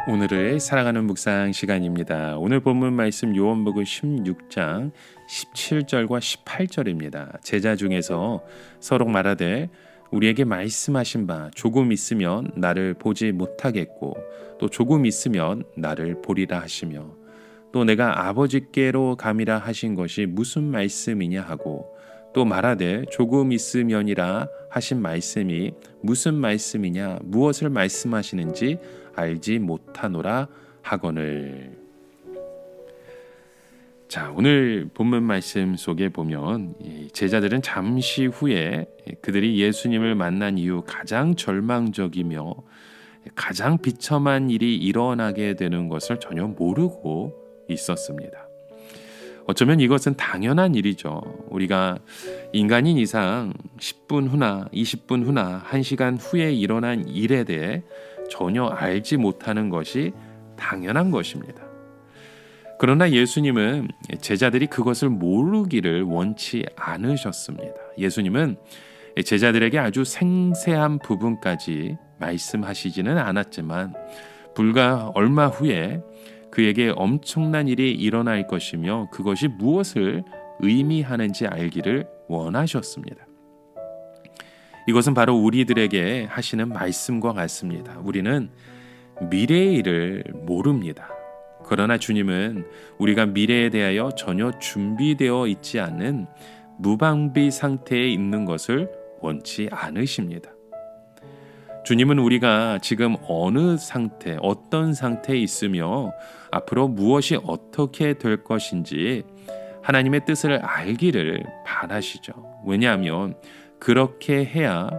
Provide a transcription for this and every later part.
오늘을 살아가는 묵상 시간입니다. 오늘 본문 말씀 요한복음 16장 17절과 18절입니다. 제자 중에서 서로 말하되 우리에게 말씀하신 바 조금 있으면 나를 보지 못하겠고 또 조금 있으면 나를 보리라 하시며 또 내가 아버지께로 감이라 하신 것이 무슨 말씀이냐 하고 또 말하되 조금 있으면이라 하신 말씀이 무슨 말씀이냐 무엇을 말씀하시는지 알지 못하노라 하거늘. 자, 오늘 본문 말씀 속에 보면 제자들은 잠시 후에 그들이 예수님을 만난 이후 가장 절망적이며 가장 비참한 일이 일어나게 되는 것을 전혀 모르고 있었습니다. 어쩌면 이것은 당연한 일이죠. 우리가 인간인 이상 10분 후나 20분 후나 1시간 후에 일어난 일에 대해 전혀 알지 못하는 것이 당연한 것입니다. 그러나 예수님은 제자들이 그것을 모르기를 원치 않으셨습니다. 예수님은 제자들에게 아주 생생한 부분까지 말씀하시지는 않았지만 불과 얼마 후에 그에게 엄청난 일이 일어날 것이며 그것이 무엇을 의미하는지 알기를 원하셨습니다. 이것은 바로 우리들에게 하시는 말씀과 같습니다. 우리는 미래의 일을 모릅니다. 그러나 주님은 우리가 미래에 대하여 전혀 준비되어 있지 않은 무방비 상태에 있는 것을 원치 않으십니다. 주님은 우리가 지금 어느 상태, 어떤 상태에 있으며 앞으로 무엇이 어떻게 될 것인지 하나님의 뜻을 알기를 바라시죠. 왜냐하면 그렇게 해야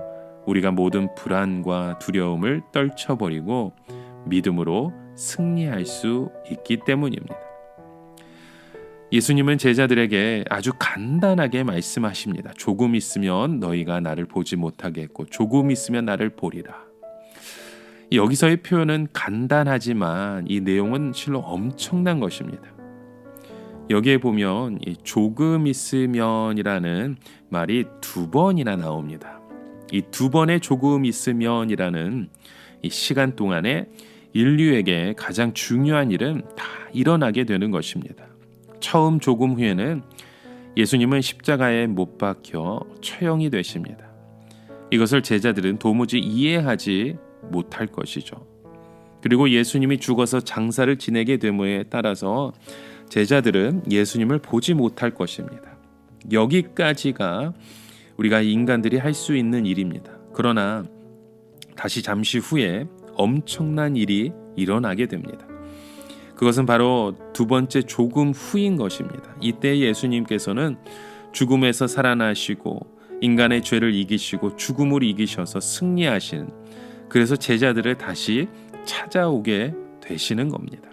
우리가 모든 불안과 두려움을 떨쳐버리고 믿음으로 승리할 수 있기 때문입니다. 예수님은 제자들에게 아주 간단하게 말씀하십니다. 조금 있으면 너희가 나를 보지 못하겠고 조금 있으면 나를 보리라. 여기서의 표현은 간단하지만 이 내용은 실로 엄청난 것입니다. 여기에 보면 이 조금 있으면이라는 말이 2번이나 나옵니다. 이 2번의 조금 있으면이라는 이 시간 동안에 인류에게 가장 중요한 일은 다 일어나게 되는 것입니다. 처음 조금 후에는 예수님은 십자가에 못 박혀 처형이 되십니다. 이것을 제자들은 도무지 이해하지 못할 것이죠. 그리고 예수님이 죽어서 장사를 지내게 됨에 따라서 제자들은 예수님을 보지 못할 것입니다. 여기까지가 우리가 인간들이 할 수 있는 일입니다. 그러나 다시 잠시 후에 엄청난 일이 일어나게 됩니다. 그것은 바로 2번째 조금 후인 것입니다. 이때 예수님께서는 죽음에서 살아나시고 인간의 죄를 이기시고 죽음을 이기셔서 승리하신, 그래서 제자들을 다시 찾아오게 되시는 겁니다.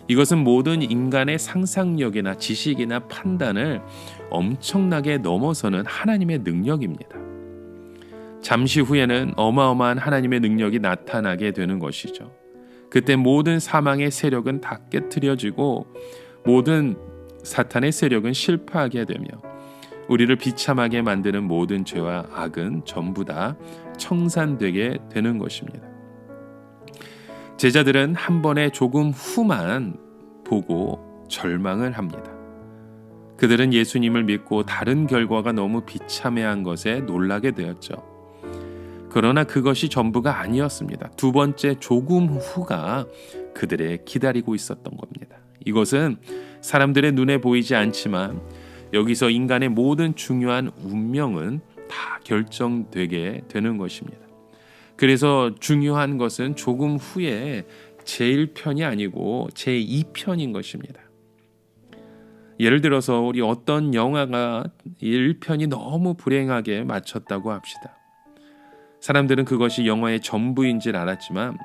이것은 모든 인간의 상상력이나 지식이나 판단을 엄청나게 넘어서는 하나님의 능력입니다. 잠시 후에는 어마어마한 하나님의 능력이 나타나게 되는 것이죠. 그때 모든 사망의 세력은 다 깨트려지고 모든 사탄의 세력은 실패하게 되며 우리를 비참하게 만드는 모든 죄와 악은 전부 다 청산되게 되는 것입니다. 제자들은 한 번에 조금 후만 보고 절망을 합니다. 그들은 예수님을 믿고 다른 결과가 너무 비참해한 것에 놀라게 되었죠. 그러나 그것이 전부가 아니었습니다. 2번째 조금 후가 그들의 기다리고 있었던 겁니다. 이것은 사람들의 눈에 보이지 않지만 여기서 인간의 모든 중요한 운명은 다 결정되게 되는 것입니다. 그래서 중요한 것은 조금 후에 제1편이 아니고 제2편인 것입니다. 예를 들어서 우리 어떤 영화가 1편이 너무 불행하게 마쳤다고 합시다. 사람들은 그것이 영화의 전부인 줄 알았지만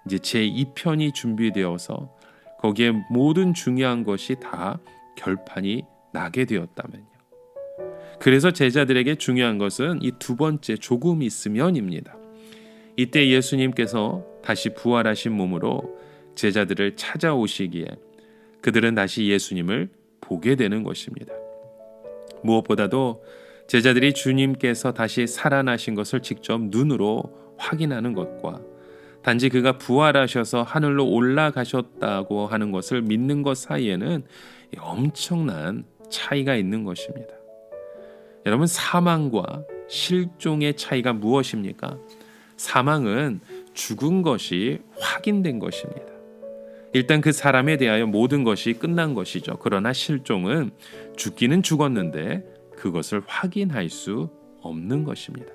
이제 제2편이 준비되어서 거기에 모든 중요한 것이 다 결판이 나게 되었다면요. 그래서 제자들에게 중요한 것은 이 2번째 조금 있으면입니다. 이때 예수님께서 다시 부활하신 몸으로 제자들을 찾아오시기에 그들은 다시 예수님을 보게 되는 것입니다. 무엇보다도 제자들이 주님께서 다시 살아나신 것을 직접 눈으로 확인하는 것과 단지 그가 부활하셔서 하늘로 올라가셨다고 하는 것을 믿는 것 사이에는 엄청난 차이가 있는 것입니다. 여러분, 사망과 실종의 차이가 무엇입니까? 사망은 죽은 것이 확인된 것입니다. 일단 그 사람에 대하여 모든 것이 끝난 것이죠. 그러나 실종은 죽기는 죽었는데 그것을 확인할 수 없는 것입니다.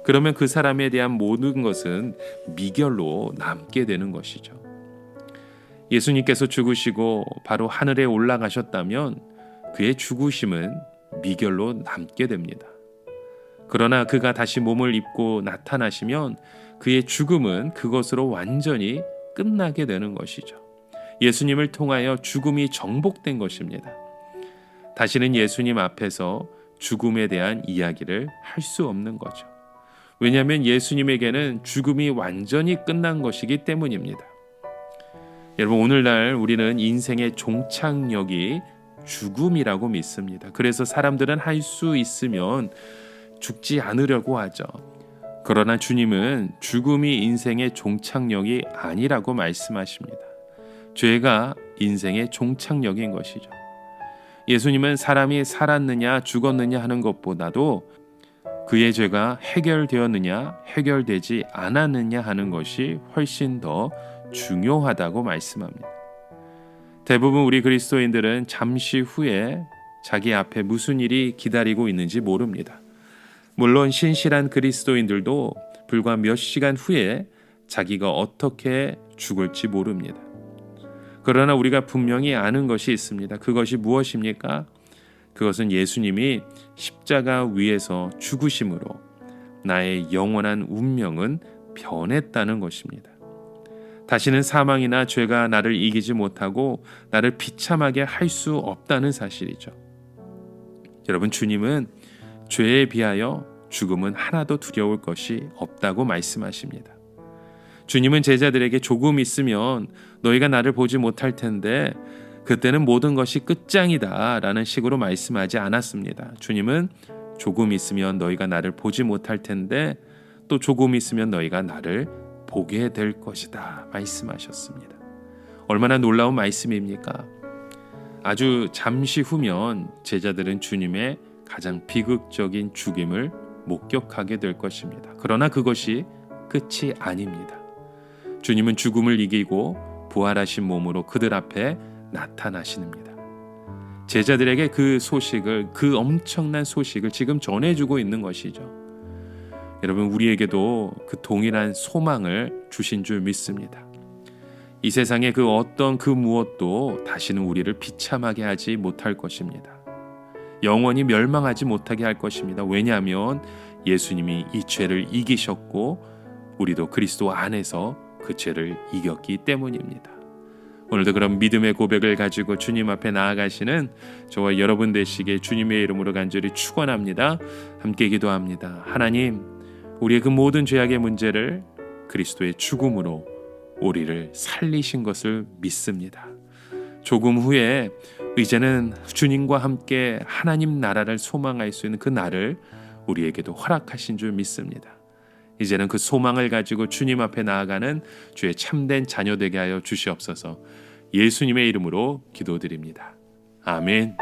그러면 그 사람에 대한 모든 것은 미결로 남게 되는 것이죠. 예수님께서 죽으시고 바로 하늘에 올라가셨다면 그의 죽으심은 미결로 남게 됩니다. 그러나 그가 다시 몸을 입고 나타나시면 그의 죽음은 그것으로 완전히 끝나게 되는 것이죠. 예수님을 통하여 죽음이 정복된 것입니다. 다시는 예수님 앞에서 죽음에 대한 이야기를 할 수 없는 거죠. 왜냐하면 예수님에게는 죽음이 완전히 끝난 것이기 때문입니다. 여러분, 오늘날 우리는 인생의 종착역이 죽음이라고 믿습니다. 그래서 사람들은 할 수 있으면 죽지 않으려고 하죠. 그러나 주님은 죽음이 인생의 종착역이 아니라고 말씀하십니다. 죄가 인생의 종착역인 것이죠. 예수님은 사람이 살았느냐 죽었느냐 하는 것보다도 그의 죄가 해결되었느냐 해결되지 않았느냐 하는 것이 훨씬 더 중요하다고 말씀합니다. 대부분 우리 그리스도인들은 잠시 후에 자기 앞에 무슨 일이 기다리고 있는지 모릅니다. 물론 신실한 그리스도인들도 불과 몇 시간 후에 자기가 어떻게 죽을지 모릅니다. 그러나 우리가 분명히 아는 것이 있습니다. 그것이 무엇입니까? 그것은 예수님이 십자가 위에서 죽으심으로 나의 영원한 운명은 변했다는 것입니다. 다시는 사망이나 죄가 나를 이기지 못하고 나를 비참하게 할 수 없다는 사실이죠. 여러분, 주님은 죄에 비하여 죽음은 하나도 두려울 것이 없다고 말씀하십니다. 주님은 제자들에게 조금 있으면 너희가 나를 보지 못할 텐데 그때는 모든 것이 끝장이다 라는 식으로 말씀하지 않았습니다. 주님은 조금 있으면 너희가 나를 보지 못할 텐데 또 조금 있으면 너희가 나를 보게 될 것이다 말씀하셨습니다. 얼마나 놀라운 말씀입니까? 아주 잠시 후면 제자들은 주님의 가장 비극적인 죽임을 목격하게 될 것입니다. 그러나 그것이 끝이 아닙니다. 주님은 죽음을 이기고 부활하신 몸으로 그들 앞에 나타나시는니다. 제자들에게 그 엄청난 소식을 지금 전해주고 있는 것이죠. 여러분, 우리에게도 그 동일한 소망을 주신 줄 믿습니다. 이 세상의 그 어떤 그 무엇도 다시는 우리를 비참하게 하지 못할 것입니다. 영원히 멸망하지 못하게 할 것입니다. 왜냐하면 예수님이 이 죄를 이기셨고 우리도 그리스도 안에서 그 죄를 이겼기 때문입니다. 오늘도 그런 믿음의 고백을 가지고 주님 앞에 나아가시는 저와 여러분 되시기에 주님의 이름으로 간절히 축원합니다. 함께 기도합니다. 하나님, 우리의 그 모든 죄악의 문제를 그리스도의 죽음으로 우리를 살리신 것을 믿습니다. 조금 후에 이제는 주님과 함께 하나님 나라를 소망할 수 있는 그 날을 우리에게도 허락하신 줄 믿습니다. 이제는 그 소망을 가지고 주님 앞에 나아가는 주의 참된 자녀 되게 하여 주시옵소서. 예수님의 이름으로 기도드립니다. 아멘.